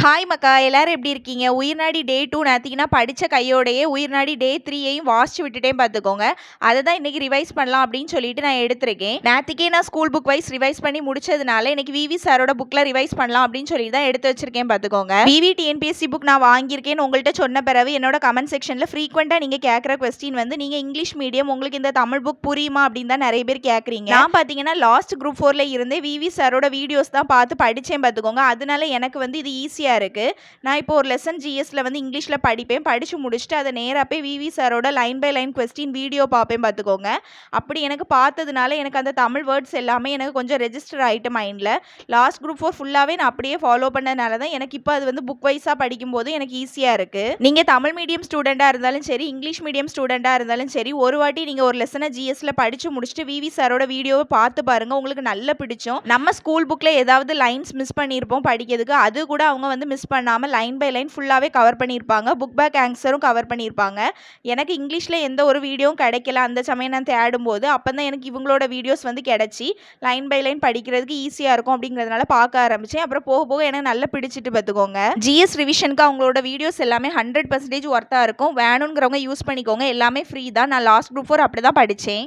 Hi மக்கா, எல்லாரும் எப்படி இருக்கீங்க? உயிர்நாடி டே 2 நேத்திக்கு படித்த கையோடையே உயிர்நாடி டே 3யையும் வாசிச்சு விட்டுட்டேன் பார்த்துக்கோங்க. அதை தான் இன்னைக்கு ரிவைஸ் பண்ணலாம் அப்படின்னு சொல்லிட்டு நான் எடுத்திருக்கேன். நேத்திக்கே நான் ஸ்கூல் புக் வைஸ் ரிவைஸ் பண்ணி முடிச்சதுனால இன்னைக்கு விவி சாரோட புக்கில் ரிவைஸ் பண்ணலாம் அப்படின்னு சொல்லி தான் எடுத்து வச்சிருக்கேன் பார்த்துக்கோங்க. விவி டிஎன்பிஎஸ்சி புக் நான் வாங்கியிருக்கேன்னு உங்கள்கிட்ட சொன்ன பிறகு என்னோட கமெண்ட் செக்ஷனில் ஃப்ரீக்வெண்ட்டாக நீங்கள் கேட்குற கொஸ்டின் வந்து நீங்கள் இங்கிலீஷ் மீடியம் உங்களுக்கு இந்த தமிழ் புக் புரியுமா அப்படின்னு தான் நிறைய பேர் கேட்குறீங்க. நான் பார்த்தீங்கன்னா லாஸ்ட் குரூப் 4ல் இருந்தே விவி சாரோட வீடியோஸ் தான் பார்த்து படித்தேன் பார்த்துக்கோங்க. அதனால எனக்கு வந்து இது ஈஸியாக இருக்கு. நான் இப்போ ஒரு லெசன் ஜிஎஸ்ல வந்து இங்கிலீஷ்ல படிப்பேன். படிச்சு முடிச்சுட்டு அதை நேரா போய் விவி சாரோட line by line question video பார்ப்பேன் பார்த்துக்கோங்க. அப்படி எனக்கு பார்த்ததுனால எனக்கு அந்த தமிழ் வேர்ட்ஸ் எல்லாமே எனக்கு கொஞ்சம் ரெஜிஸ்டர் ஆயிட்டு மைண்டில். லாஸ்ட் குரூப் 4 ஃபுல்லாகவே நான் அப்படியே ஃபாலோ பண்ணனால தான் எனக்கு இப்போ அது வந்து புக் வைஸாக படிக்கும்போது எனக்கு ஈஸியாக இருக்குது. நீங்கள் தமிழ் மீடியம் ஸ்டூடெண்ட்டாக இருந்தாலும் சரி, இங்கிலீஷ் மீடியம் ஸ்டூடெண்ட்டாக இருந்தாலும் சரி, ஒரு வாட்டி நீங்கள் ஒரு லெசனை ஜிஎஸ்ல படித்து முடிச்சுட்டு விவி சாரோட வீடியோவை பார்த்து பாருங்கள். உங்களுக்கு நல்லா பிடிச்சோம். நம்ம ஸ்கூல் புக்கில் ஏதாவது லைன்ஸ் மிஸ் பண்ணியிருப்போம் படிக்கிறதுக்கு, அது கூட அவங்க வந்து மிஸ் பண்ணாமல் லைன் பை லைன் ஃபுல்லாகவே கவர் பண்ணியிருப்பாங்க. புக் பேக் ஆன்சரும் கவர் பண்ணியிருப்பாங்க. எனக்கு இங்கிலீஷில் எந்த ஒரு வீடியோவும் கிடைக்கல அந்த சமயம் நான் தேடும்போது. அப்போ தான் எனக்கு இவங்களோட வீடியோஸ் வந்து கிடச்சி லைன் பை லைன் படிக்கிறதுக்கு ஈஸியாக இருக்கும் அப்படிங்கிறதுனால பார்க்க ஆரம்பித்தேன். அப்புறம் போக போக எனக்கு நல்லா பிடிச்சிட்டு பார்த்துக்கோங்க. ஜிஎஸ் ரிவிஷனுக்கு அவங்களோட வீடியோஸ் எல்லாமே 100% ஒர்த்தாக இருக்கும். வேணுங்கிறவங்க யூஸ் பண்ணிக்கோங்க. எல்லாமே ஃப்ரீ தான். நான் லாஸ்ட் குரூப் 4 அப்படி தான் படித்தேன்.